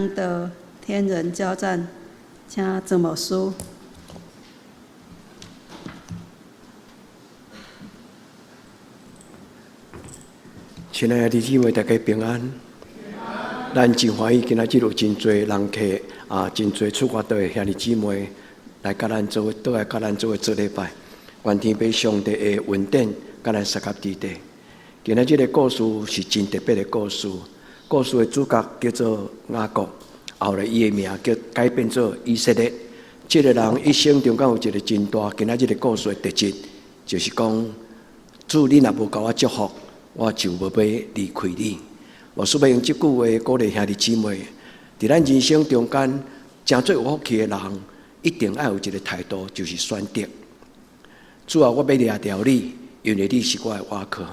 的天人交戰，請怎麼說？親愛的弟兄姊妹，大家平安。咱真歡喜，今仔日有真多人客真多出國的兄弟姊妹來甲咱做，倒來甲咱做禮拜。願天父上帝的恩典，甲咱三合之地。今仔日的故事是真特別的故事。故事的主角叫做雅各，後來伊的名叫改變做以色列。這個人一生中間有一個真大，今仔日的故事的特質，就是講主你若無給我祝福，我就無要離開你。我需要用這句話鼓勵兄弟姊妹，在咱人生中間，真最有福氣的人，一定要有一個態度，就是選擇。主啊，我要掠掉你，因為你是我的倚靠。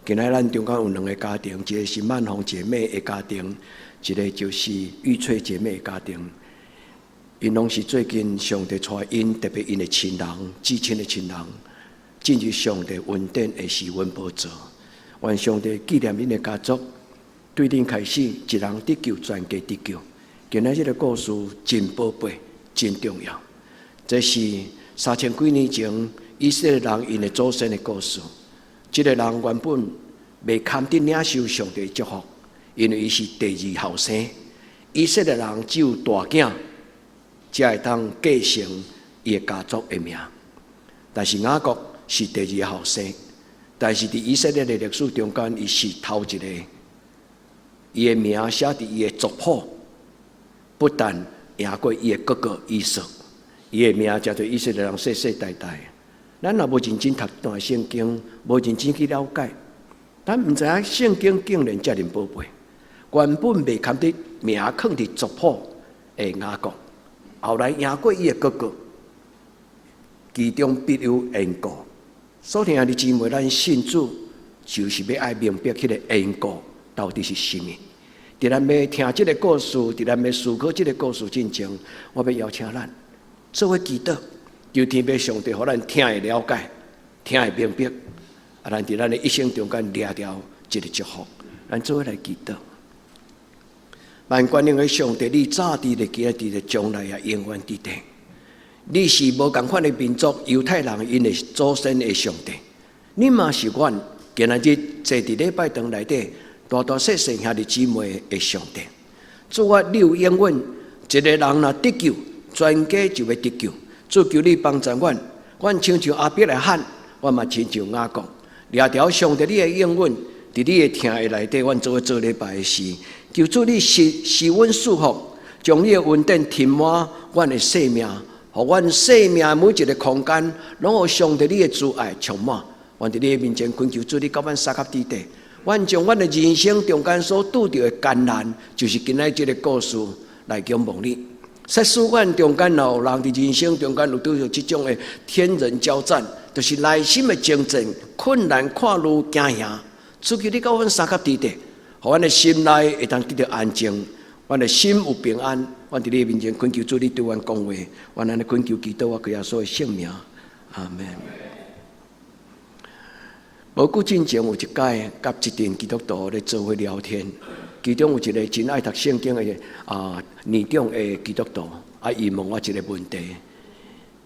今仔咱中間有兩個家庭，一個是曼紅姐妹的家庭，一個就是玉翠姐妹的家庭。因攏是最近上帝帶因，特別因的親人、至親的親人，進入上帝恩典的施恩寶座。願上帝紀念恁的家族，對恁開始一人得救，全家得救。今仔日的故事真寶貝，真重要。這是3000幾年前以色列人因的祖先的故事。這個人原本未堪得領受上帝的祝福，因為伊是第二後生。以色列人只有大囝才會當繼承伊的家族的名。但是雅各是第二後生，但是在以色列的歷史中間，伊是頭一個。伊的名寫在伊的族譜，不但贏過伊的哥哥以掃，伊的名叫做以色列人世世代代。咱若無認真讀段聖經，無認真去了解，咱毋知影聖經竟然遮爾寶貝。原本未堪得名放佇族譜的雅各，後來贏過伊的哥哥，其中必有緣故。所以兄弟姊妹，咱信主就是要愛明白迄個緣故到底是甚麼。在咱要聽這個故事，在咱要思考這個故事之前，我要邀請咱做伙祈禱。求天父上帝，互咱聽會了解，聽會明白，咱在咱的一生中間掠掉這個祝福。咱做伙來祈禱。萬軍中的上帝，你早佇的今日的將來也永遠佇地。你是無共款的民族，猶太人因的祖先的上帝。你嘛是阮今日坐佇禮拜堂內底大大細細兄弟姊妹的上帝。主啊，你有應允，一個人若得救，全家就要得救。主求你幫助阮，阮親像阿伯來喊，阮嘛親像雅各，掠條上帝你的應允，佇你的聽的內底，阮做禮拜的事，求主你施阮賜福，將你的恩典填滿阮的生命，互阮生命每一個空間，攏互上帝你的慈愛充滿。阮佇你的面前懇求主你甲阮三合之地，阮將阮的人生中間所拄到的艱難，就是今仔這個故事來仰望你。在使阮中間，若有人佇人生中間有拄着這種的天人交戰，就是內心的征戰、困難、看路、驚嚇。主求你甲阮三合之地，互阮的心內會當得到安靜，阮的心有平安。阮佇你面前懇求主你對阮講話，阮安尼懇求祈禱，我耶穌的聖名，阿門。無久之前有一屆，甲一群基督徒咧做伙聊天。其中有一個真愛讀聖經的年長的基督徒，伊問我一個問題，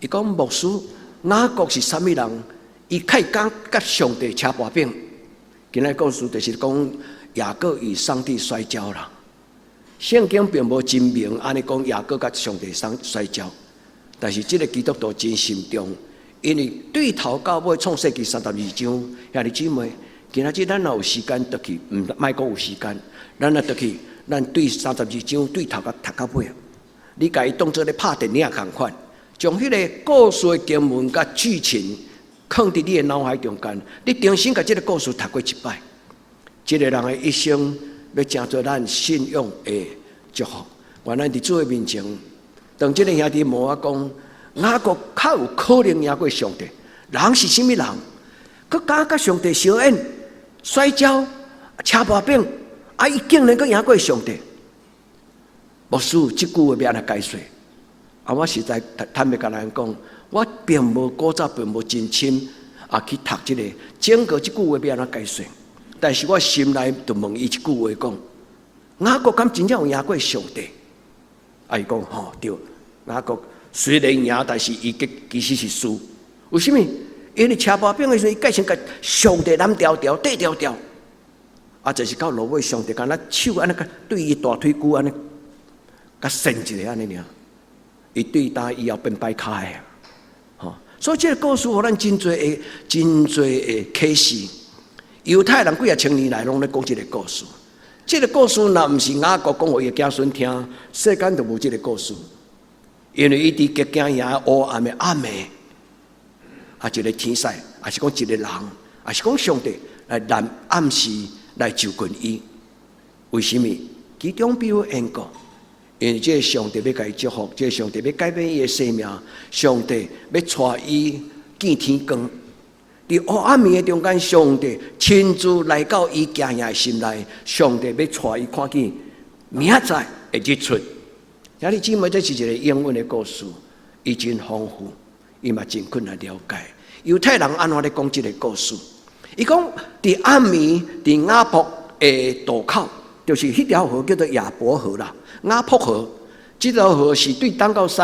伊講牧師，雅各是啥物人？伊開講甲上帝扯把柄。今仔故事就是講雅各與上帝摔跤啦。聖經並無真明安尼講雅各甲上帝摔跤，但是這個基督徒真心重，因為對頭到尾創世記32章，兄弟姊妹，今仔日咱若有時間倒去，毋莫講有時間。咱啊，倒去，咱對32章對頭甲讀到尾，你家己當作咧拍電影共款，將迄個故事的經文甲劇情放佇你的腦海中間，你重新甲這個故事讀過一擺，這個人的一生要成做咱信仰的祝福。原來佇主的面前，當這個兄弟問我講，雅各較有可能贏過上帝，人是甚物人？佮敢甲上帝相應、摔跤、扯把柄。伊竟然閣贏過上帝，牧師這句話要安怎解說？我實在坦白甲咱講，我並無古早並無真深去讀這個整個這句話要安怎解說。但是我心內就問伊一句話講：雅各敢真正有贏過上帝？伊講吼對，雅各雖然贏，但是伊其實是輸。為什麼？因為車跋兵的時候，伊改成甲上帝攬條條底條條，就是到落尾上帝敢若手安尼甲對伊大腿骨安尼甲伸一下安尼爾，伊對呾以後變歹骹的。所以這個故事，互咱真濟的啟示。猶太人幾啊千年來攏咧講這個故事。這個故事若毋是雅各講互伊的子孫聽，世間就無這個故事。因為伊佇吉甲營黑暗的暗暝，一個天使，也是講一個人，也是講上帝來暗示來就近伊。為什麼？其中必有緣故。因為這個上帝要甲伊祝福，這個上帝要改變伊的生命，上帝要帶伊見天光。在黑暗暝的中間，上帝親自來到伊家營的心內，上帝要帶伊看見明仔的日出。兄弟姊妹，這是一個英文的故事，伊真豐富，伊嘛真困難了解。猶太人安怎咧講這個故事？伊講在暗暝，在雅博的渡口，就是迄條河叫做亞伯河啦。雅博河，這條河是對東到西，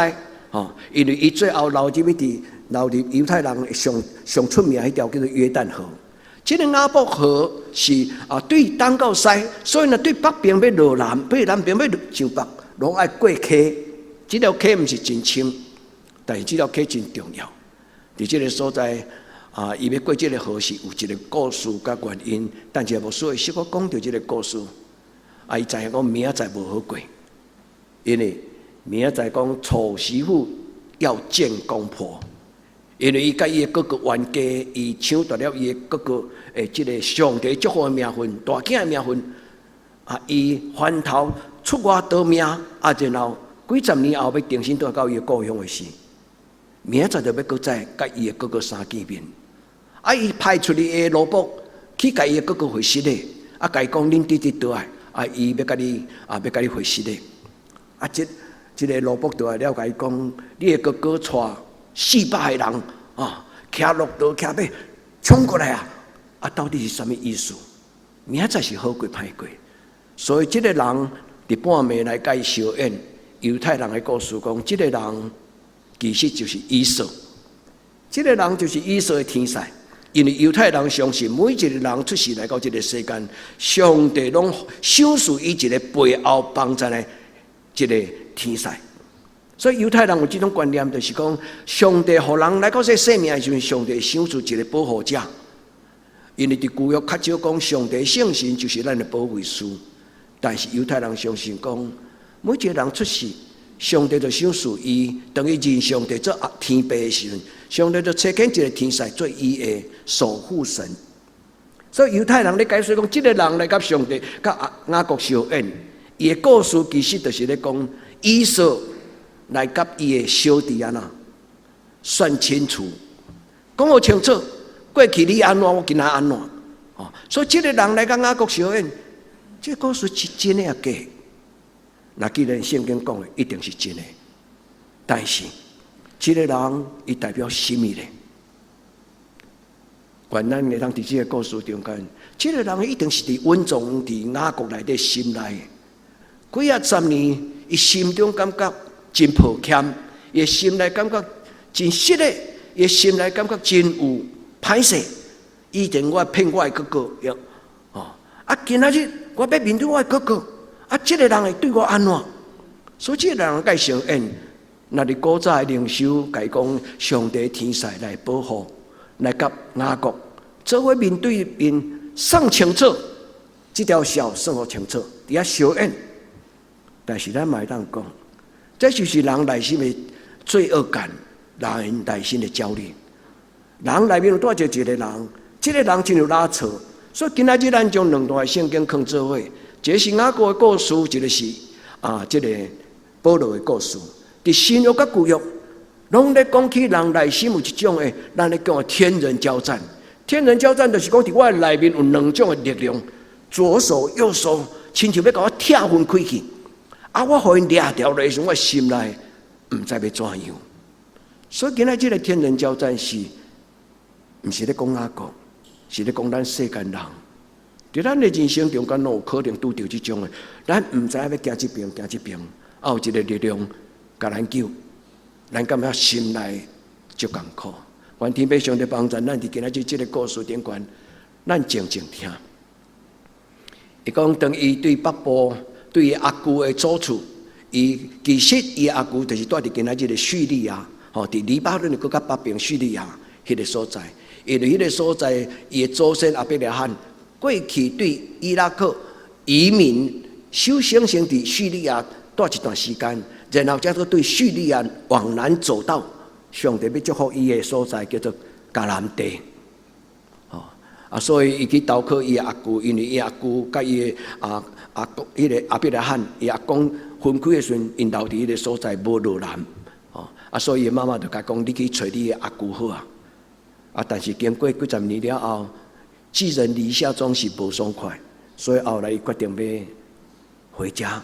因為伊最後流入猶太人上出名迄條叫做約旦河。這個雅博河是對東到西，所以呢對北邊要落南，對南邊要上北，攏愛過溪。這條溪毋是真深，但是這條溪真重要。在這個所在，伊要過這個河是有一個故事甲原因，但是無所謂適合講到這個故事。伊知影講明仔載無好過。因為明仔載講楚師傅要見公婆，因為伊甲伊的哥哥冤家，伊搶奪了伊的哥哥這個上帝祝福的名分，大囝的名分，伊翻頭出外逃命，然後幾十年後要重新回到伊的故鄉的時，明仔載就要擱再甲伊的哥哥相見面，伊派出伊的羅卜去甲伊的哥哥會師咧，甲伊講恁弟弟倒來，伊要甲你會師咧。這個羅卜就來了解講，你的哥哥帶400個人騎駱駝騎馬衝過來到底是什麼意思？明仔載是好過歹過，所以這個人在半暝來甲伊相演。猶太人的故事講，這個人其實就是以掃，這個人就是以掃的天使。因為猶太人相信，每一個人出世來到這個世間，上帝攏賞賜伊一個背後幫助的一個天使。所以猶太人有這種觀念，就是講上帝予人來到這生命的時候，上帝賞賜一個保護者。因為佇舊約較少講上帝聖神就是咱的保惠師，但是猶太人相信講，每一個人出世，上帝就賞賜伊，等於認上帝做天父的時候，上帝就差遣一個天使做伊的守護神。所以猶太人咧解釋講，這個人來甲上帝、甲雅各相演，伊的故事其實就是咧講，以掃來甲伊的小弟算清楚，講好清楚，過去你安怎，我今仔安怎。所以這個人來甲雅各相演，這個故事是真的假？那既然聖經講的一定是真的，但是這個人伊代表什麼呢？原來咱在這個故事中間，這個人一定是在穩重在雅各內的心內，幾啊十年，伊心中感覺真抱歉，伊心內感覺真失落，伊心內感覺真有歹勢。以前我騙我的哥哥，今仔日我要面對我的哥哥。這個人會對我安怎？所以這個人該相演。那你古早的靈修，該講上帝天使來保護，來甲雅各做伙面對面，算清楚這條線，算好清楚，底下相演。但是咱嘛會當講，這就是人內心的罪惡感，人內心的焦慮。人內面有多少一個人？這個人真有拉扯。所以今仔日咱將兩段聖經放做伙。這是雅各的故事，這個是這個保羅的故事。在新約甲舊約，攏咧講起人內心有一種的，咱咧講的天人交戰。天人交戰就是講在我內面有兩種的力量，左手右手，親像要甲我拆分開去。我互因掠掉的時候，我心內唔知要怎樣。所以今仔這個天人交戰是，唔是咧講雅各，是咧講咱世間人。在咱的人生中間，有可能拄到這種的，咱唔知要行這邊行這邊，有一個力量甲咱救，咱感覺心內足艱苦。願天父上帝幫助咱佇今仔日這個故事頂懸，咱靜靜聽。伊講，當伊對北部對伊阿舅的祖厝，其實伊阿舅就是住佇今仔日的敘利亞，佇黎巴嫩國家北邊敘利亞迄個所在。因為迄個所在，伊的祖先亞伯拉罕過去對伊拉克移民修行成佇敘利亞住一段時間，然後才對敘利亞往南走到上帝要祝福伊的所在，叫做迦南地。所以伊去投靠伊阿舅，因為伊阿舅甲伊迄個亞伯拉罕，伊阿公分開的時陣，因留佇迄個所在無落難。所以伊媽媽就甲講：你去找你的阿舅好啊。但是經過幾十年了後，寄人籬下總是無爽快，所以後來伊決定要回家，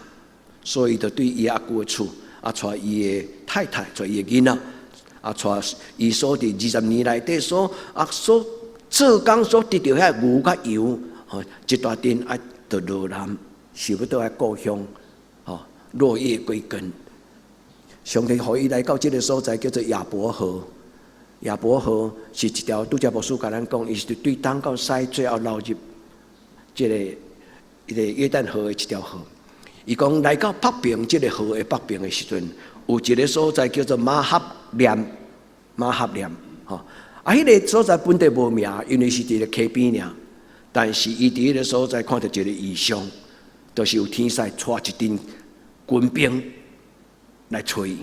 所以就對伊阿舅的厝，帶伊的太太，帶伊的囡仔，帶伊所佇20年內底所做工所得到遐牛甲油，一大陣就落難，想要倒來故鄉，落葉歸根。上帝予伊來到這個所在，叫做亞伯河。亞伯河是一條，拄則牧師甲咱講，伊是對東到西最後流入這個約旦河的一條河。伊講來到北邊這個河的北邊的時陣，有一個所在叫做馬哈念，迄個所在本地無名，因為是佇個溪邊爾。但是伊佇迄個所在看到一個異象，就是有天使帶一陣軍兵來找伊。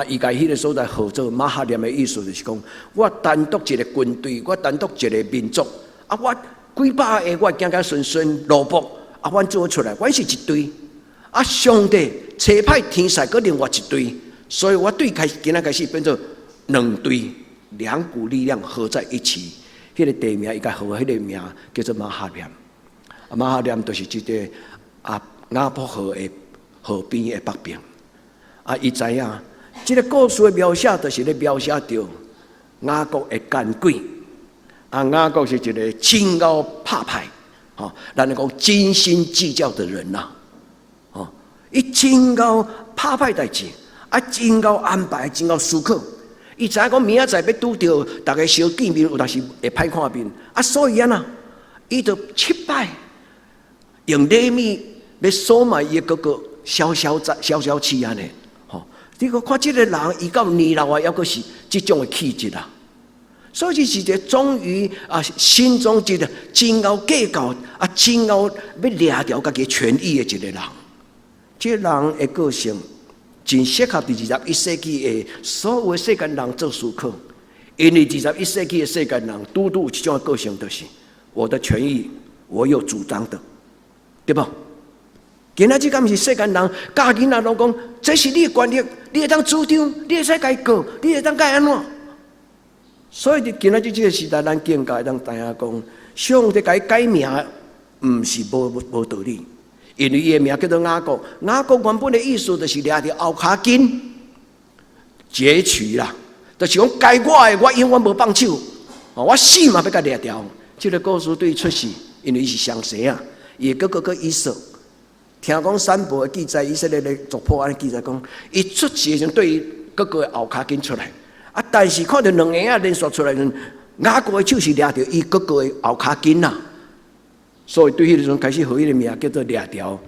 伊甲迄個所在號做馬哈念的意思，就是講我單獨一個軍隊，我單獨一個民族，我幾百個我行行順順蘿蔔，阮做出來，阮是一隊。上帝差派天使擱另外一隊，所以我對今仔開始變做兩隊，兩股力量合在一起。迄個地名伊甲號迄個名叫做馬哈念。馬哈念就是即個雅博河的河邊的北邊。伊知影。這個故事的描寫，就是咧描寫到雅各的奸鬼。雅各是一個真夠拍派，咱講斤斤計較的人吶。伊真夠拍派代誌，真夠安排，真夠思考。伊知影講明仔載要拄到大家相見面，有當時會歹看面。所以伊就失敗，用禮物來收買伊個個小氣安尼。你看這個人，伊到年老還猶閣是這種的氣質啦。所以是一個終於心中一個真夠計較，真夠要掠條家己權益的一個人。這個人的個性真適合伫21世紀的所有的世間人做思考，因為21世紀的世間人拄有這種的個性，就是我的權益我有主張的，對不？今仔日敢是世間人，家己人攏講，這是你的權利，你會當主張，你會使該告，你會當該安怎？所以今仔日這個時代，咱更加當大家講，上帝該改名，唔是無道理，因為伊的名叫做雅各。雅各原本的意思就是掠着後腳筋，攫取啦，就是講該我的，我永遠無放手，我死嘛要甲掠掉。這個故事對伊出世，因為伊是上生啊，伊個哥哥以掃。聽講三部的記載，以色列的族譜安尼記載講，伊出世的時候對伊哥哥的後腳筋出來，但是看到兩個人連續出來，雅各的手是掠着伊哥哥的後腳筋吶，所以對迄個時陣開始，予伊的名叫做掠條，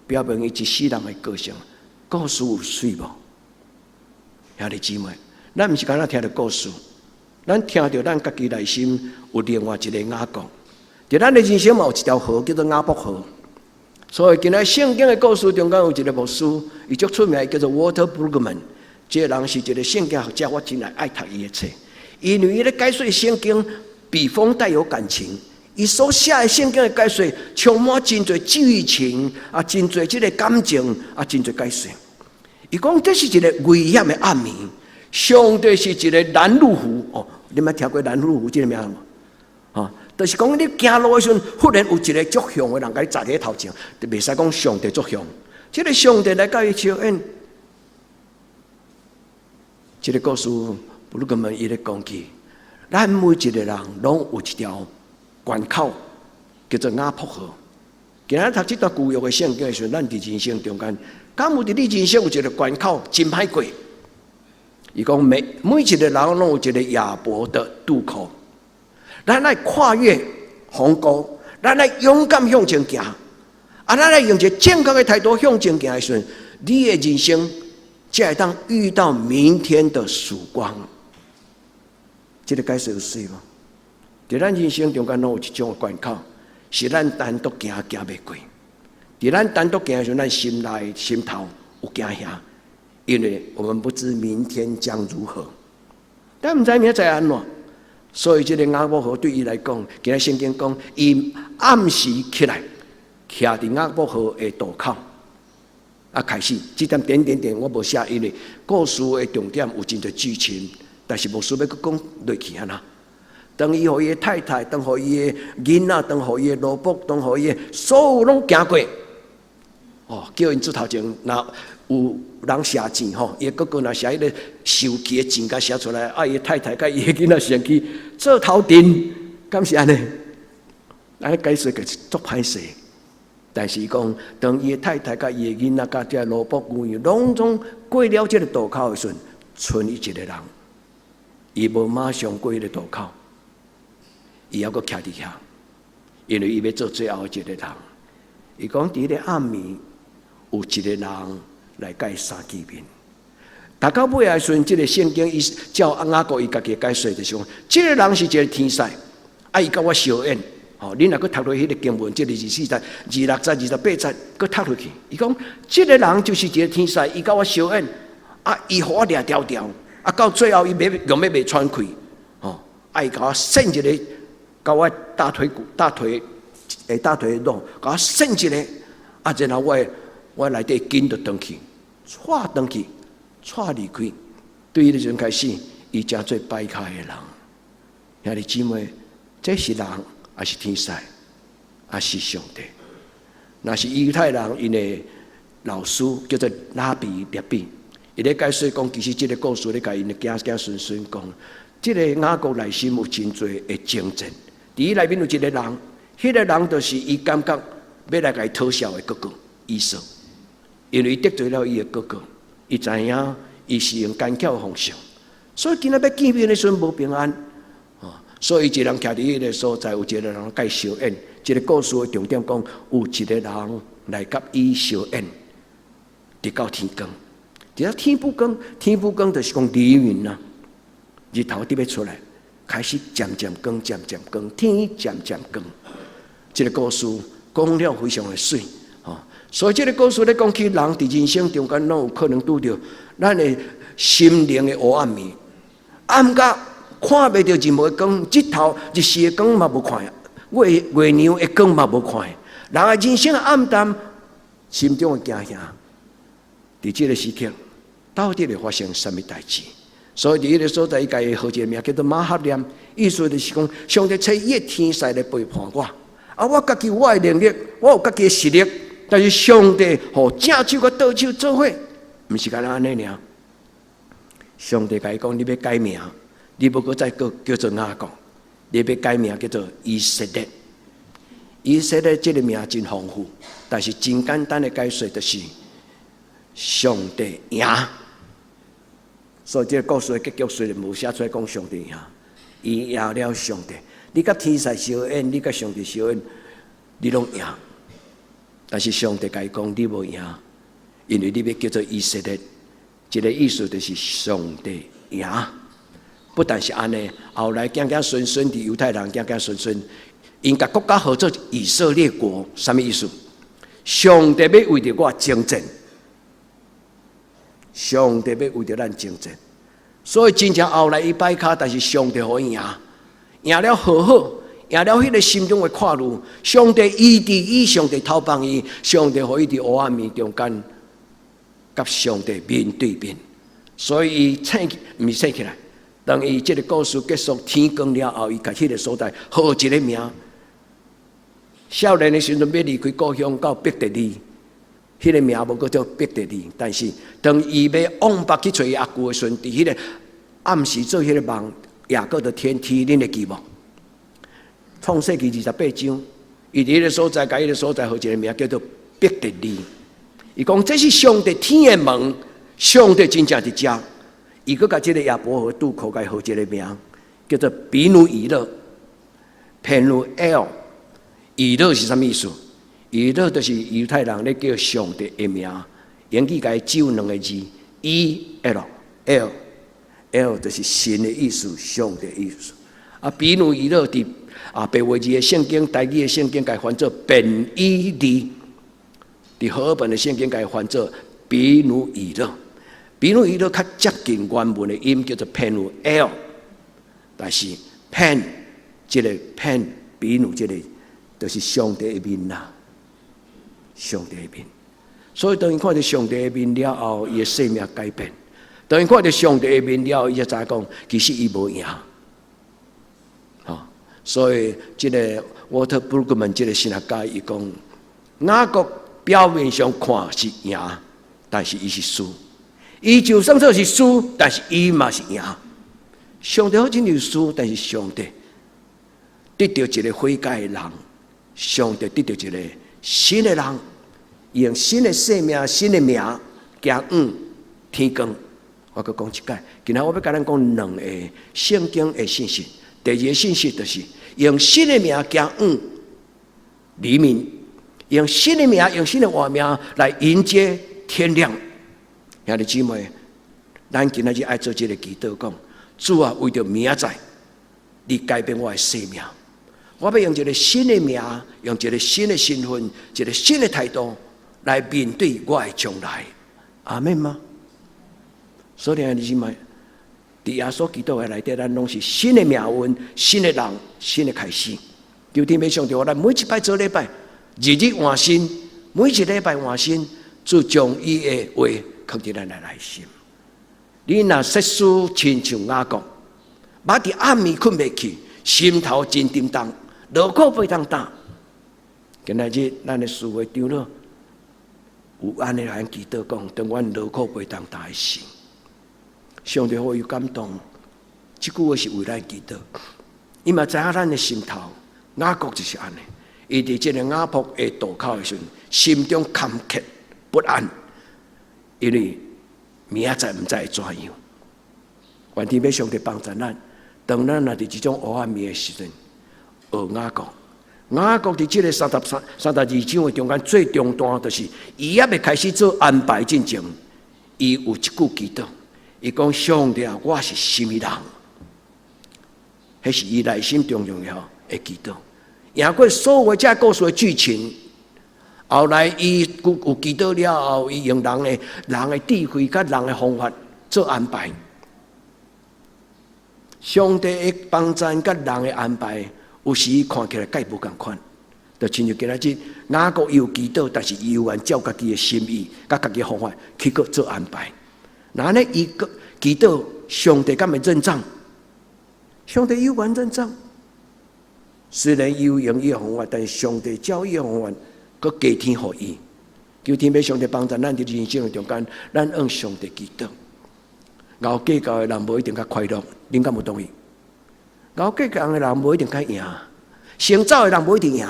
表明伊一世人的個性。故事有水無？兄弟姊妹，咱毋是單單聽着故事，咱聽着咱家己內心有另外一個雅各，在咱的人生嘛有一條河叫做雅博河。所以今仔聖經的故事中間有一個牧師，伊足出名，叫做 Walter Brueggemann。這個人是一個聖經學者，我真愛讀伊的冊，因為伊咧解說聖經筆鋒帶有感情，伊所寫的聖經的解說充滿真多劇情真多這個感情真多解說。伊講這是一個危險的暗暝，上帝是一個攔路虎。你捌聽過攔路虎這個名嗎？就是講你行路的時候，忽然有一個作凶的人，甲你站在頭前，就袂使講上帝作凶。這個上帝來甲伊招引。這個故事不如根本伊咧講起，咱每一個人攏有一條關口，叫做雅博河。今仔讀這段舊約的聖經的時候，咱佇人生中間，敢有佇你人生有一個關口真歹過？伊講每一個人攏有一個亞伯的渡口，咱來跨越鴻溝，咱來勇敢向前行，咱來用一個正確的態度向前行的時候，你的人生才會當遇到明天的曙光。這個解釋有水嗎？在咱人生中間，攏有一種關口，是咱單獨行袂過。在咱單獨行的時候，咱心內心頭有驚嚇。因為我們不知明天將如何，但唔知明仔載安怎，所以這個雅博河對伊來講，今日聖經講，伊暗時起來，徛佇雅博河的渡口，開始這點，我無寫，因為故事的重點有真多劇情，但是無需要擱講落去啊啦。當伊和伊的太太，當和伊的囡仔，當和伊的老婆，當和伊的所有攏行過，叫因出頭前那。有人寫錢吼，伊個哥若寫迄個受氣的錢，甲寫出來，伊太太甲伊個囡仔先去做頭陣，敢是安尼？安尼解釋個是足歹勢，但是講，當伊個太太甲伊個囡仔甲這老婆牛羊，攏總過了這個渡口的時陣，剩伊一個人，伊無馬上過迄個渡口，伊還佫徛佇遐，因為伊要做最後一個人。伊講佇個暗暝有一個人。來甲伊相見面，讀到尾的時陣，這個聖經伊照雅各伊家己解釋就是講，這個人是一個天使，伊甲我相應。恁若閣讀落迄個經文，這個24節、26節、28節，閣讀落去。伊講，這個人就是一個天使，伊甲我相應，伊互我掠條條，到最後伊用要袂喘氣，伊甲我伸一個，甲我大腿肉，甲我伸一個，然後我內底緊就轉去，帶轉去，帶離開。對伊的陣開始，伊真做擺開的人。兄弟姊妹，這是人，還是天使，還是上帝？那是猶太人，因的老師叫做拉比，伊咧解釋講，其實這個故事咧，甲因的子孫講，這個雅各內心有真多的掙扎。第一內面有一個人，迄個人就是伊感覺要來甲伊討笑的哥哥以掃。因為伊得罪了伊的哥哥，伊知影伊是用奸巧的方式，所以今仔要見面的時陣無平安，所以一個人徛佇迄個所在，有一個人甲伊相應。這個故事的重點講，有一個人來甲伊相應，直到天光。直到天不光，天不光就是講黎明啦，日頭佇要出來，開始漸漸光，漸漸光，天漸漸光。這個故事講了非常的水。所以，這個故事咧講起人佇人生中間，攏有可能拄着咱的心靈的黑暗面，暗甲看袂到任何光，日頭日時的光嘛無看，月亮的光嘛無看。人的人生的暗淡，心中的驚嚇，佇這個時刻，到底會發生什麼代志？所以，佇迄個所在，伊家己號一個名叫做馬哈念，意思就是講，上帝差伊的天使來陪伴我，我家己有我的能力，我有家己的實力。但是上帝和正手甲倒手做伙，毋是干那安尼爾。上帝甲伊講：你要改名，你要擱再叫做雅各，你要改名叫做以色列。以色列這個名真豐富，但是真簡單的解釋就是上帝贏。所以這個故事的結局雖然無寫出來講上帝贏，伊贏了上帝。你甲天使相應，你甲上帝相應，你攏贏。但是上帝甲伊講，你無贏，因為你要叫做以色列，這個意思就是上帝贏。不但是安尼，後來子子孫孫的猶太人子子孫孫，因甲國家號做以色列國，什麼意思？上帝要為着我征戰，上帝要為着咱征戰。所以真正後來伊擺卡，但是上帝互伊贏，贏了好好。贏了迄個心中的跨路，上帝醫治伊，上帝透幫伊，上帝互伊佇黑暗面中間，甲上帝面對面。所以伊醒唔是醒起來，當伊這個故事結束，天光了後，伊甲迄個所在號一個名。少年的時陣要離開故鄉到伯特利，迄個名無叫做伯特利，但是當伊要往北去找伊阿舅的時陣，佇迄個暗時做迄個夢，雅各的天梯恁會記無？創世記28章，伊佇迄個所在，甲迄個所在，號一個名叫做伯特利。伊講這是上帝天的門，上帝真正佇遮。伊閣甲即個亞伯河渡口，甲號一個名叫做比努以勒 （Penuel）。以勒是啥物意思？以勒就是猶太人咧叫上帝的名，英語甲伊只有兩個字 ，E-L，L 就是神的意思，上帝的意思。啊，比努以勒佇白話字的聖經、台語的聖經，甲伊翻做便以利；佇和合本的聖經，甲伊翻做比努以勒。比努以勒較接近原文的音，叫做 Penuel， 但是 Pen 這個 Pen 比努這個，就是上帝的面啦，上帝的面。所以當伊看到上帝的面了後，伊的生命改變。當伊看到上帝的面了後，伊才知講，其實伊無贏。所以，這個沃特布魯克曼這個神學家伊講，雅各表面上看是贏，但是伊是輸。伊就算做是輸，但是伊嘛是贏。上帝好像就是輸，但是上帝得到一個悔改的人，上帝得到一個新的人，用新的生命、新的名行天光。我閣講一解，今仔我要甲咱講兩個聖經的信息。第二個信息就是用新的名行黎明，用新的名、用新的活名來迎接天亮。兄弟姊妹，咱今仔日愛做這個祈禱，講主啊，為着明仔載，你改變我的生命。我要用一個新的名，用一個新的身份，一個新的態度來面對我的將來。阿們嗎？所以兄弟姊妹，在耶穌基督的內底，咱攏是新的命運、新的人、新的開始。求天父上帝，我咱每一擺做禮拜，日日換新，每一禮拜換新，主將伊的話放在咱的內心。你若世事親像雅各，捌佇暗暝困袂去，心頭真沉重，勞苦非常大。今仔日咱的思維長老有安尼來祈禱講，當阮勞苦非常大的心。上帝好有感動，這句話是為咱祈禱。伊嘛知影咱的心頭，雅各就是安尼。伊佇這個雅博的渡口的時陣，心中坎坷不安，因為明仔載毋知會怎樣。願天父上帝幫助咱，當咱若佇這種黑暗暝的時陣，學雅各。雅各佇這個32章的中間最重段，就是伊還未開始做安排之前，伊有一句祈禱。伊講上帝啊，我是什麼人？迄是伊內心最重要的祈禱。贏過所有這故事的劇情，後來伊有祈禱了後，伊用人的智慧甲人的方法做安排。上帝的幫助甲人的安排，有時看起來皆無共款。就親像今仔日，雅各伊有祈禱，但是伊有按照家己的心意、甲家己的方法去做安排。那呢？伊個祈禱上帝敢會認賬？上帝有關認賬。雖然伊有用伊的方法，但是上帝照伊的方法，佮加添予伊。求天父上帝幫助咱佇人生的中間，咱向上帝祈禱。熬計較的人無一定較快樂，恁敢有同意？熬計較的人無一定較贏，先走的人無一定贏。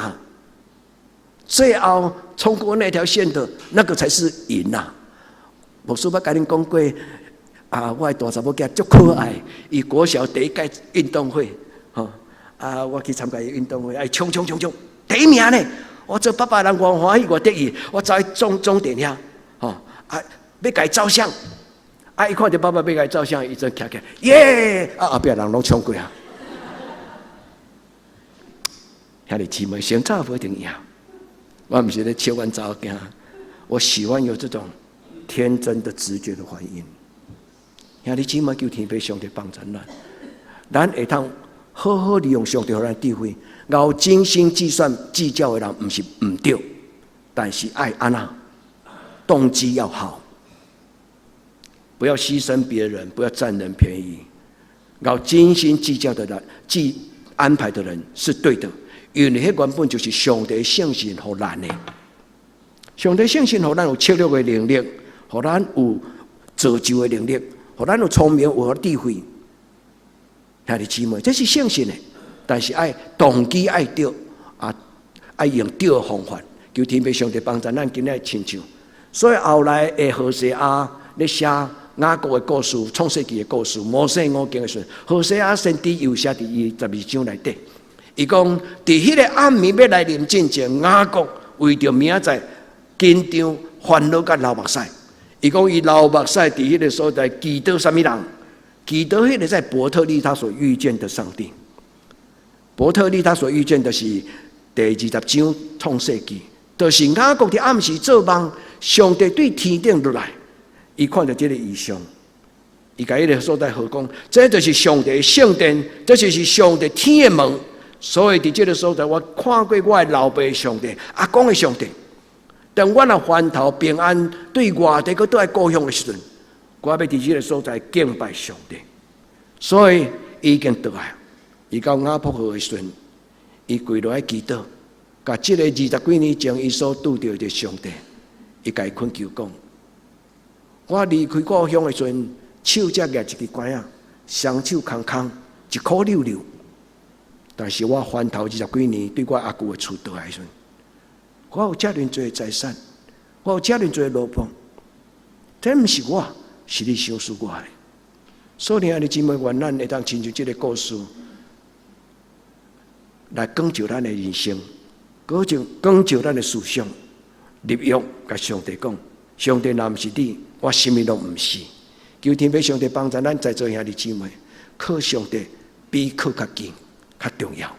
最後衝過那條線的，那個才是贏吶。牧師捌甲恁講過，我的大查某囝足可愛，伊國小第一屆運動會，我去參加伊運動會，愛衝，第一名呢！我做爸爸人我歡喜我得意，我走去終點遐，要甲伊照相，伊看到爸爸要甲伊照相，伊就徛起來，耶！後壁人攏衝過啊！兄弟姊妹，先走不一定贏，我毋是咧笑阮查某囝，我喜歡有這種天真的直覺的反應。兄弟姊妹，求天父上帝幫助咱會通好好利用上帝給咱智慧。熬精心計算計較的人不是唔對，但是愛安那動機要好，不要犧牲別人，不要佔人便宜。熬精心計較的人，安排的人是對的，因為那原本就是上帝聖性給咱的。上帝聖性給咱有策略的能力，給咱有造就的能力，給咱有聰明有智慧。兄弟姊妹，這是聖性的。但是愛動機愛對，愛用對的方法，求天父上帝幫助咱今日親像。所以後來的何西阿咧寫雅各的故事、創世記的故事、摩西五經的時候，何西阿先知又寫佇伊12章內底。伊講佇迄個暗暝要來臨之前，雅各為着明仔載緊張煩惱甲流目屎。伊講伊流目屎佇迄個所在祈禱啥物人？祈禱迄個在伯特利他所遇見的上帝。伯特利他所遇見的是第20章創世記，就是雅各佇暗時做夢，上帝對天頂落來，伊看到這個異象，伊甲迄個所在好講，這就是上帝的聖殿，這就是上帝天的門。所以佇這個所在，我看過我的老爸的上帝、阿公的上帝。當我若翻頭平安對外地佫倒來故鄉的時陣，我要佇這個所在敬拜上帝。所以伊已經倒來。伊到雅博河的時陣，伊跪落來祈禱，甲即個20幾年前伊所拄到的上帝，伊甲伊懇求講：我離開故鄉的時陣，手才攑一支拐仔，雙手空空，一箍溜溜。但是我翻頭20幾年，對我阿舅的厝倒來時陣，我有遮爾多財產，我有遮爾多路棚，這毋是我，是你賞賜我的。所以，愛的姊妹，願咱會當親像這個故事。來講究咱的人生，講究咱的思想，立約甲上帝講：上帝若毋是你，我什麼都毋是。求天父上帝幫助咱在座兄弟姊妹，靠上帝比靠較近較重要。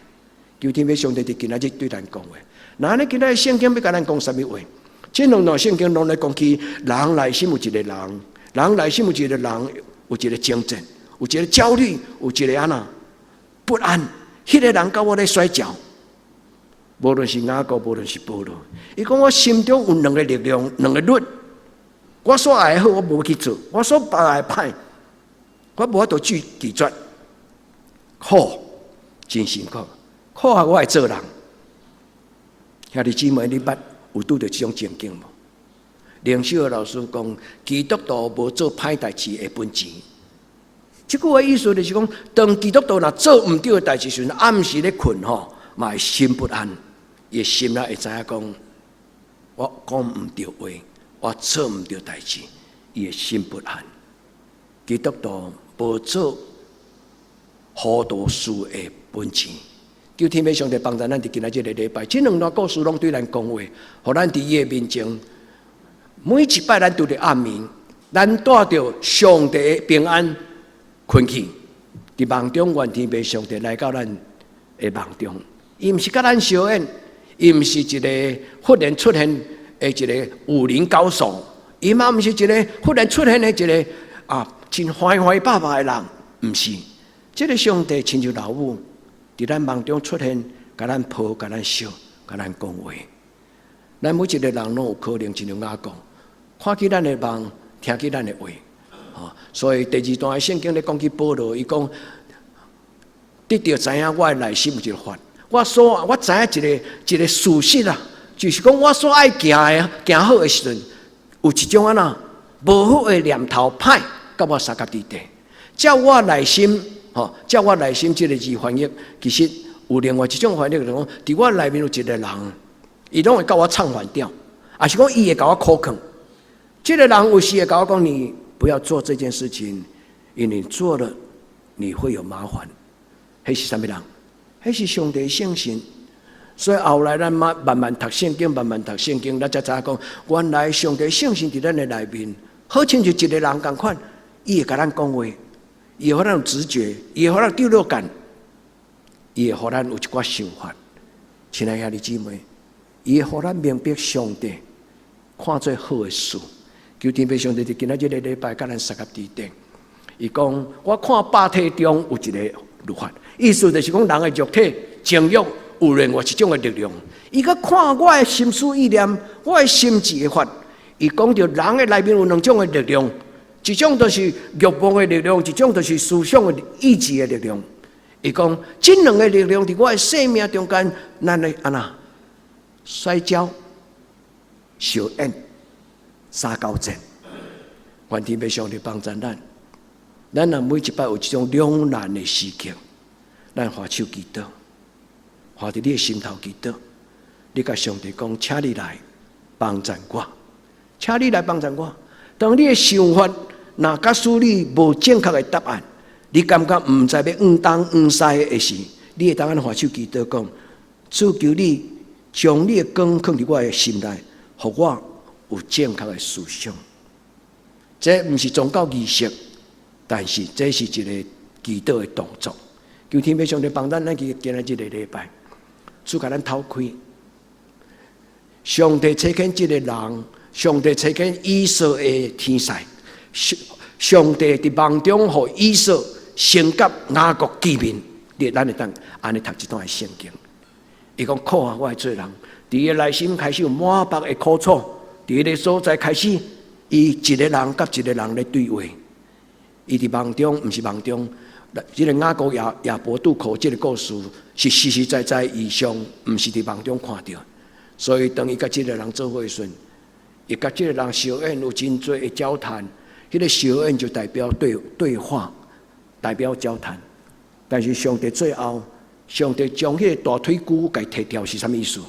求天父上帝佇今仔日對咱講話。那安尼今仔日聖經要甲咱講啥物話？這兩段聖經攏來講起人內心有一個人，人內心有一個人，有一個掙扎，有一個焦慮，有一個安那不安。迄個人甲我咧摔跤，無論是雅各，無論是保羅，伊講我心中有兩個力量，兩個律。我所愛的好，我無去做；我所不愛的歹，我無法度拒絕。苦，真辛苦，苦啊！我愛做人。兄弟姊妹，你捌有拄着這種情景無？靈修的老師講，基督徒無做歹代志的本錢。這句話意思就是講，當基督徒若做唔對的代志時，暗時咧困吼，嘛會心不安，伊心內會知影講，我講唔對話，我做唔對代志，伊會心不安。基督徒無做糊塗事的本錢。求天父上帝幫助咱佇今仔日個禮拜，這兩段故事攏對咱講話，互咱佇伊的面前，每一擺咱拄着暗暝，咱帶着上帝的平安。困去，佇夢中，願天父上帝來到咱的夢中。伊毋是甲咱相應，伊毋是一個忽然出現的一個武林高手，伊嘛毋是一個忽然出現的一個真壞壞爸爸的人，毋是。這個上帝親像老母，佇咱夢中出現，甲咱抱，甲咱笑，甲咱講話。咱每一個人攏有可能親像雅各，看起咱的夢，聽起咱的話。所以第2段的聖經咧講起保羅，伊講得到知影我的內心有一個法，我知影一個事實啊，就是講我所愛行好的時陣，有一種安那無好的念頭歹，甲我三角地帶。照我內心，照我內心這個字翻譯，其實有另外一種翻譯，就是講佇我內面有一個人，伊攏會甲我唱反調，也是講伊會甲我苛刻。這個人有時會甲我講你。不要做這件事情，因為你做了，你會有麻煩。那是什麼人？那是上帝聖神。所以後來咱慢慢讀聖經，咱才知講，原來上帝聖神在咱的內面，好親像一個人同款，伊會甲咱講話，伊會互咱有直覺，伊會互咱第六感，伊會互咱有一寡想法。親愛的姊妹，伊會互咱明白上帝看做好的事。求天父上帝佇今仔日個禮拜，甲咱三角地帶。伊講，我看百體中有一個律法，意思就是講，人的肉體情欲有另外一種的力量。伊閣看我的心思意念，我的心智的法。伊講到人的內面有兩種的力量，一種就是欲望的力量，一種就是思想的意志的力量。伊講，這兩個力量佇我的生命中間，咱來安那摔跤、相應。三交戰，願天父上帝幫助咱。咱若每一擺有一種兩難的時刻，咱花手祈禱，花佇你的心頭祈禱。你甲上帝講，請你來幫助我，請你來幫助我。當你的想法若假使你無正確的答案，你感覺唔知要往東往西的時，你會當按發手祈禱講，主求你將你的光放佇我的心內，互我有正確的思想。這唔是宗教儀式，但是這是一個祈禱的動作。求天父上帝幫咱今仔日個禮拜，主甲咱透開。上帝差遣這個人，上帝差遣以掃的天使，上帝佇夢中互以掃升甲雅各見面。你咱會當安尼讀這段聖經。伊講靠啊，我係做人，佇伊內心開始有滿腹的苦楚，佇伊個所在開始，伊一個人甲一個人咧對話。伊佇夢中，毋是夢中，這個雅各亞伯渡口這個故事是實實在在異象，毋是佇夢中看到。所以當伊甲這個人做伙的時陣，伊甲這個人小恩有真多的交談。迄個小恩就代表對話，代表交談。但是上帝最後，上帝將迄個大腿骨給摕掉是啥意思？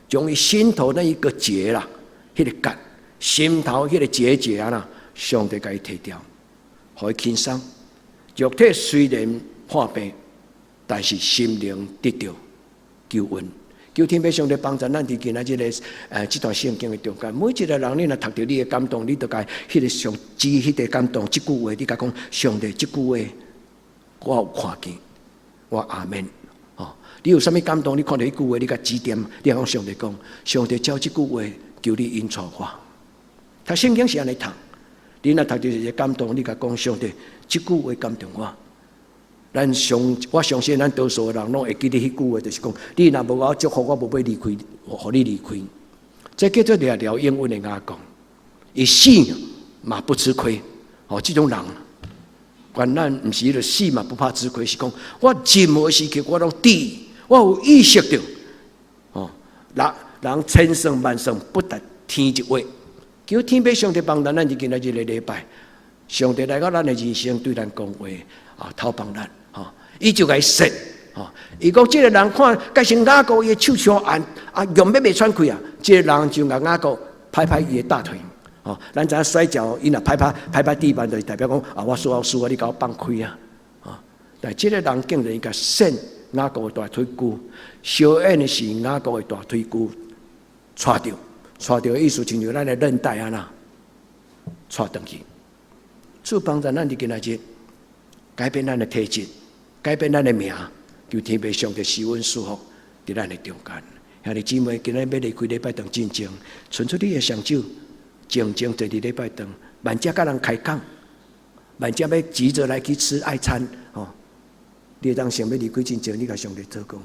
將伊心頭那一個結啦，迄個結，心頭迄個結啊啦，上帝給伊摕掉，互伊輕鬆。肉體雖然破病，但是心靈得到救恩。求天父上帝幫助咱佇今仔日這段聖經的中間，每一個人你若讀到你的感動，你就該迄個上指迄個感動，這句話你甲講，上帝這句話我有看見，我阿門。哦，你有啥物感動？你看到迄句話，你甲指點，你講上帝講，上帝照這句話求你引導我。他聖經是安尼讀，你若讀到一個感動，你甲講上帝這句話感動我。我相信咱多數的人攏會記得迄句話，就是講，你若無我祝福，我無要離開，互你離開。這叫做聊英文的雅各，伊死嘛不吃虧。哦，這種人，原咱毋是迄個死嘛不怕吃虧，是講我任何時刻我攏知，我有意識到，哦，人千算萬算不達天一位。求天父上帝幫咱今仔日個禮拜，上帝來到咱的人生對咱講話，啊，透幫咱。伊就該說，伊講這個人看，改成雅各伊手相按，用要袂喘氣啊！這個人就甲雅各拍拍伊的大腿，咱知影摔跤，伊若拍拍地板，就代表講我輸啊，你甲我放開啊！但這個人竟然伊甲扇雅各的大腿骨，小恩的是雅各的大腿骨，拽着的意思，親像咱的韌帶啊啦，拽轉去。主幫助咱佇今仔日改變咱的體質。改變咱的命，求天父上帝施恩賜福在咱的中間。兄弟姊妹，今日要離開禮拜堂進前，伸出你的雙手，靜靜坐佇禮拜堂，萬只甲人開講，萬只要急着來去吃愛餐，你當想要離開進前，你甲上帝禱告，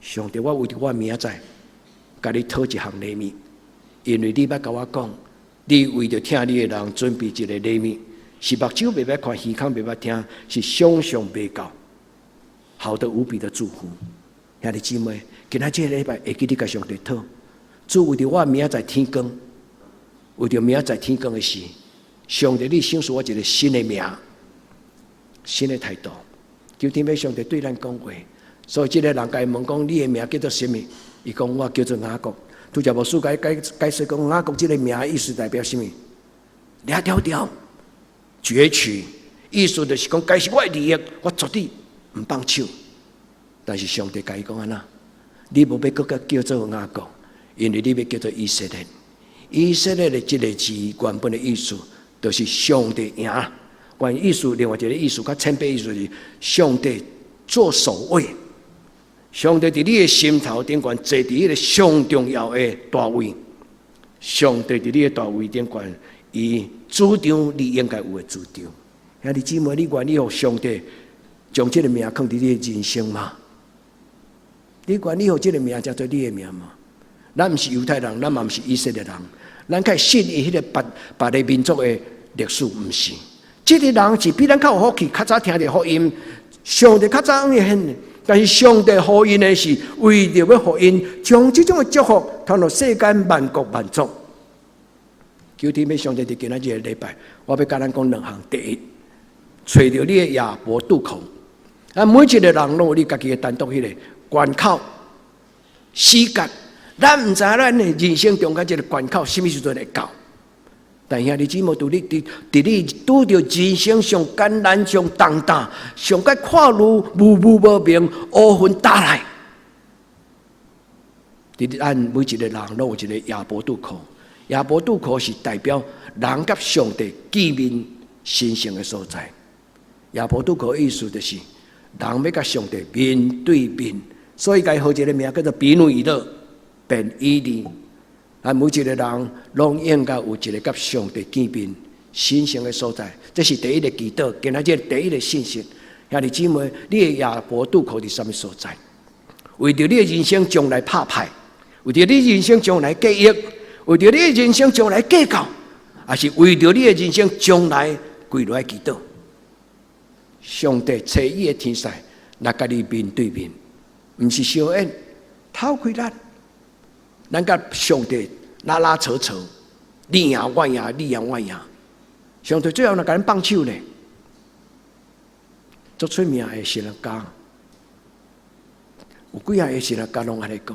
上帝，我為着我明仔載，甲你討一項禮物，因為你捌甲我講，你為着聽你的人準備一個禮物，是目睭袂捌看，耳孔袂捌聽，是想象袂到。好的無比的祝福，兄弟姊妹，今仔這個禮拜會記你甲上帝討，主為着我明仔載天光，為着明仔載天光的事，上帝你賞賜我一個新的名，新的態度，求天父上帝對咱講話。所以這個人甲伊問講，你的名叫做什麼？伊講我叫做雅各。拄則牧師解釋講，雅各這個名的意思代表什麼？抓條條，攫取，意思就是講，該是我的利益，我絕對唔放手，但是上帝甲伊講安那，你無要擱叫做雅各，因為你要叫做以色列。以色列的這個字原本的意思，就是上帝贏。關於意思，另外一個意思較淺白意思是上帝做首位，上帝佇你的心頭頂懸坐佇迄個上重要的大位，上帝佇你的大位頂懸，伊主張你應該有的主張。兄弟姊妹，你願意互上帝將這個名放佇你的人生嗎？你願意予這個名叫做你的名嗎？咱毋是猶太人，咱嘛毋是以色列人，咱較信伊迄個別的民族的歷史，毋是。這個人是比咱較有福氣，較早聽着福音，上帝較早恩獻，但是上帝福音的是為着要福音，將這種的祝福傳到世間萬國萬族。求天父上帝佇今仔日的禮拜，我要甲咱講兩項：第一，找到你的亞伯渡口。每一個人攏有你家己的單獨迄個關口、時間，咱唔知咱的人生中間這個關口什麼時陣會到，但兄弟姊妹，在你拄到人生上艱難、上重擔、上該看路無無明、烏雲打來，咱每一個人攏有一個亞伯渡口。亞伯渡口是代表人甲上帝見面神聖的所在。亞伯渡口的意思就是人要甲上帝面對面，所以該號一個名叫做比努伊勒，便伊利。咱每一個人攏應該有一個甲上帝見面神聖的所在，這是第一個祈禱，今仔日第一個信息。兄弟姊妹，你的亞伯渡口佇什麼所在？為着你的人生將來拍派，為着你人生將來計劃，為着你的人生將來計較，還是為着你的人生將來跪落來祈禱？上帝找伊的天使來甲你面對面，毋是小恩偷窺咱甲上帝拉扯扯，你贏我贏，你贏我贏。上帝最後來甲咱放手咧，足出名的神學家，有幾項的神學家攏安尼講，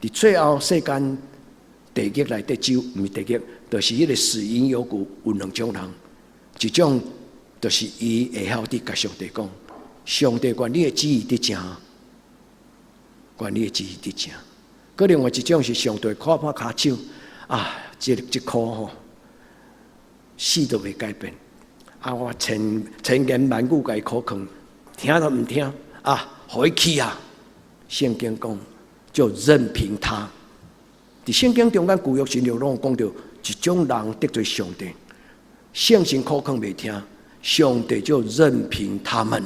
佇最後世間地獄內底只有毋是地獄，就是迄個死因有故有兩種人，一種就是伊會曉佇甲上帝講，上帝願你的旨意佇正，願你的旨意佇正。擱另外一種是上帝看破骹手啊，這箍吼死都未改變啊！我千言萬語甲伊苦勸，聽都毋聽啊，互伊去啊！聖經講就任憑他。佇聖經中間舊約新約攏有講到一種人得罪上帝，聖神苦勸未聽，上帝就任憑他們。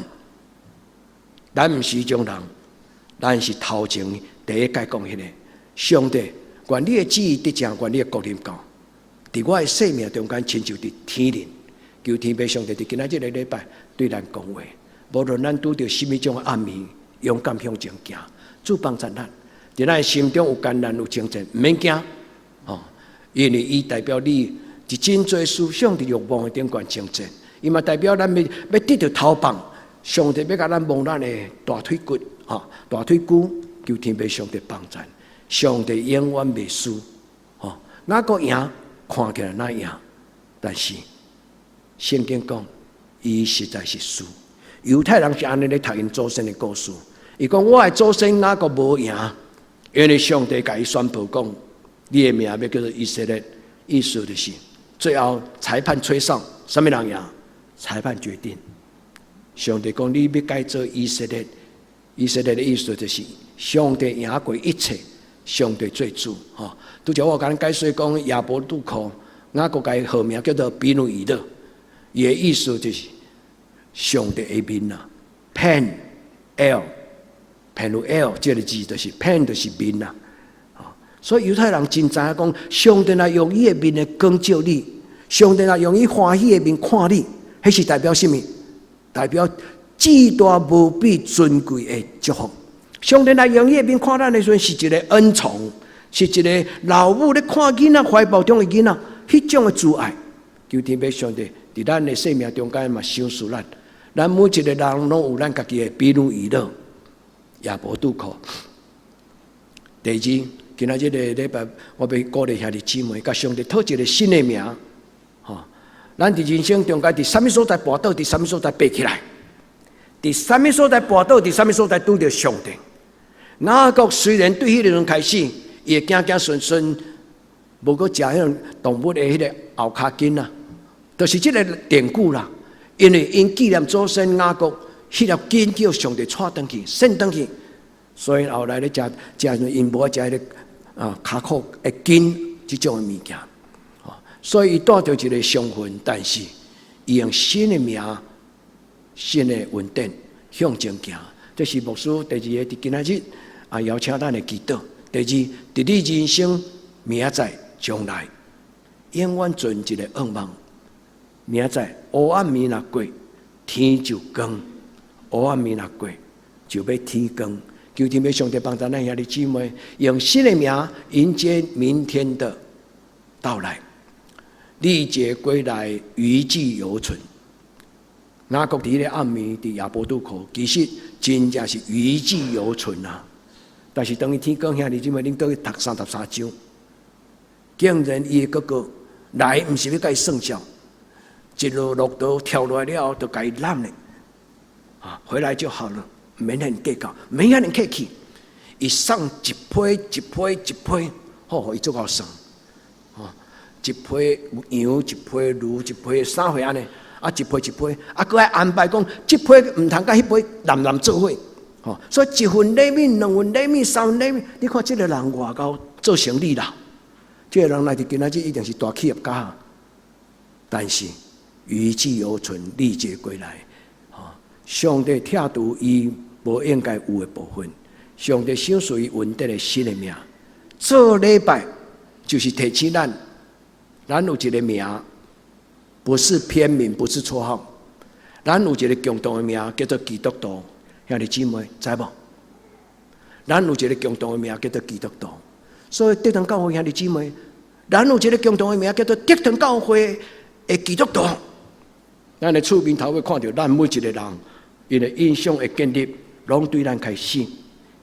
咱毋是迄種人，咱是頭前第一解講迄個。上帝，願你的旨意佇正，願你的國臨到，佇我的生命中間，親像佇天靈，求天父上帝佇今仔日個禮拜對咱講話。無論咱拄着什麼種暗暝，勇敢向前行，主幫助咱。佇咱心中有艱難有征戰，毋免驚，因為伊代表你佇真濟思想佇慾望的頂懸征戰，伊嘛代表咱要得到頭棒，上帝要甲咱摸咱的大腿骨，大腿骨，求天父上帝幫助。上帝永遠袂輸，哪個贏看起來哪贏，但是聖經講，伊實在是輸。猶太人是安尼咧讀因祖先的故事，伊講我的祖先哪個無贏，因為上帝甲伊宣布講，你的名要叫做以色列，意思就是最後裁判吹哨，什麼人贏？裁判決定。上帝講你要改做以色列，以色列的意思就是上帝贏過一切。上帝做主，拄則我甲咱解說講亞伯渡口，雅各甲伊號名叫做比努伊勒，伊的意思就是上帝的面啊 ，Pen L， 這個字就是 Pen 就是面啊，所以猶太人真知影講，上帝若用伊的面來光照你，上帝若用伊歡喜的面看你，迄是代表什麼？代表至大無比尊貴的祝福。上帝來用伊的面看咱的時陣，是一個恩寵，是一個老母咧看囡仔懷抱中的囡仔，迄種的慈愛。求天父上帝佇咱的生命中間嘛賞賜咱，咱每一個人攏有咱家己的比努伊勒，亞伯渡口。第二，今仔日個禮拜，我要鼓勵兄弟姊妹，甲上帝討一個新的名。咱佇人生中間，佇什麼所在跋倒，佇什麼所在爬起來，佇什麼所在跋倒，佇什麼所在拄着上帝。雅各雖然對迄個人開始，伊會行行順順，無過食迄種動物的迄個後腳筋啊，就是這個典故啦。因為因紀念祖先雅各，迄條筋叫上帝帶轉去，伸轉去，所以後來咧食因無愛食迄個骹殼的筋這種的物件。所以伊帶着一個傷痕，但是伊用新的名、新的穩定向前行。這是牧師第二個佇今仔日邀請咱的祈禱。第二，佇你人生明仔載將來，永遠存一個願望。明仔載黑暗暝若過，天就光；黑暗暝若過，就要天光。求天父上帝幫助咱兄弟姊妹，用新的名迎接明天的到來。歷劫歸來，餘悸猶存。雅各佇咧暗暝佇亞伯渡口，其實真正是餘悸猶存啊！但是當伊天光兄弟姊妹，恁倒去讀33章，竟然伊的哥哥來，毋是要甲伊算賬，一路落刀跳落來了後，就甲伊攬咧，回來就好了，免遐計較，免遐客氣。伊送一批一批一批，好，伊足夠算，一批羊，一批驢，一批啥貨安尼，一批一批，佫愛安排講，這批毋通甲迄批男做伙。所以一份禮物、2份禮物、3份禮物，你看這個人外口做生意啦，這個人來到今仔日一定是大企業家，但是餘悸猶存，歷劫歸來。上帝拆除伊無應該有的部分，上帝賞賜伊穩定的新的命。做禮拜就是提醒咱有一個名，不是偏名，不是綽號，咱有一個共同的名叫做基督徒。兄弟姊妹，知無？咱有一個共同的名叫做基督徒，所以德堂教會兄弟姊妹，咱有一個共同的名叫做德堂教會的基督徒。咱的厝面頭會看到咱每一個人，因的印象的建立，攏對咱開始。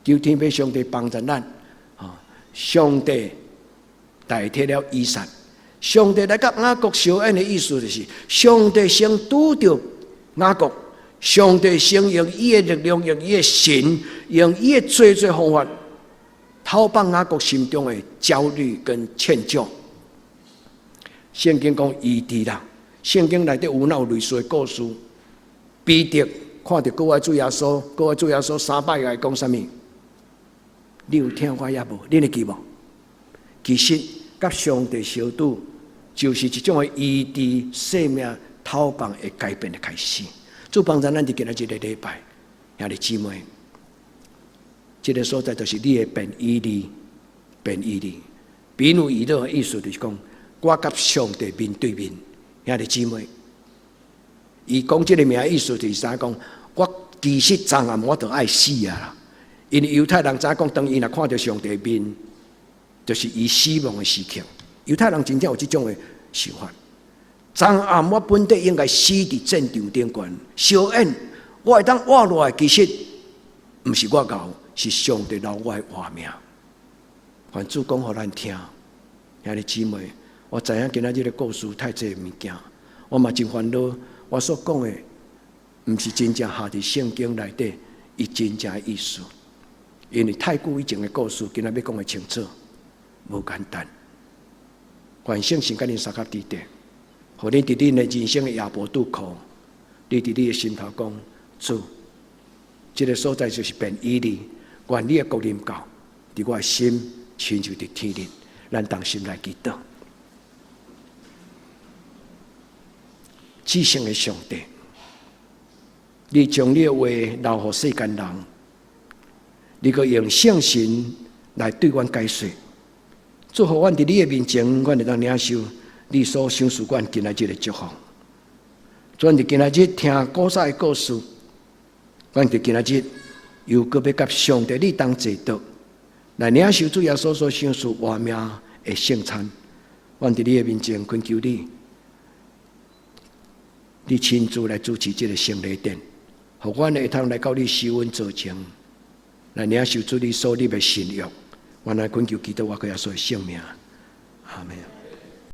求天父上帝幫助咱，上帝代替了以撒，上帝來甲雅各相恩的意思就是，上帝先拄着雅各。上帝先用伊的力量，用伊的神，用伊的最方法，討幫雅各心中的焦慮跟歉疚。聖經講醫治啦，聖經內底有類似的故事。彼得看到各位主耶穌，各位主耶穌3擺來講啥物？你有聽我也無？你會記無？其實甲上帝相拄，就是一種的醫治生命、討幫的改變的開始。主幫助咱佇今仔日的禮拜，兄弟姊妹，這個所在就是你的便以利，便以利，比如以勒的意思就是講，我甲上帝面對面，兄弟姊妹，伊講這個名的意思就是啥？講我其實昨暗我就愛死啊啦，因為猶太人早講，當伊若看到上帝面，就是伊死亡的時刻。猶太人真正有這種的想法。昨暗我本地應該死佇戰場頂懸，小恩我會當活落來，其實毋是我熬，是上帝留我的活命。願主講互咱聽，兄弟姊妹，我知影今仔日的故事太濟物件，我嘛真煩惱。我所講的，毋是真正下佇聖經內底，伊真正的意思。因為太久以前的故事，今仔要講的清楚，無簡單。願聖神甲恁相合佇底。互你佇恁的人生的夜幕拄靠，你佇你的心頭講主，這個所在就是便以利，願你的國臨到，佇我的心親像佇天日。咱同心來祈禱。至聖的上帝，你將你的話留予世間人，你閣用聖神來對阮解說，祝福阮佇你的面前，阮會當領受你所賞賜阮今仔日的祝福。阮佇今仔日聽古早的故事，阮佇今仔日又閣要甲上帝你同坐桌，來領受主耶穌所賞賜活命的聖餐。阮佇你的面前懇求你，你親自來主持這個聖禮典，互阮會通來到你施恩座前，來領受主你所立的新約。阮來懇求基督我耶穌的聖名，阿們。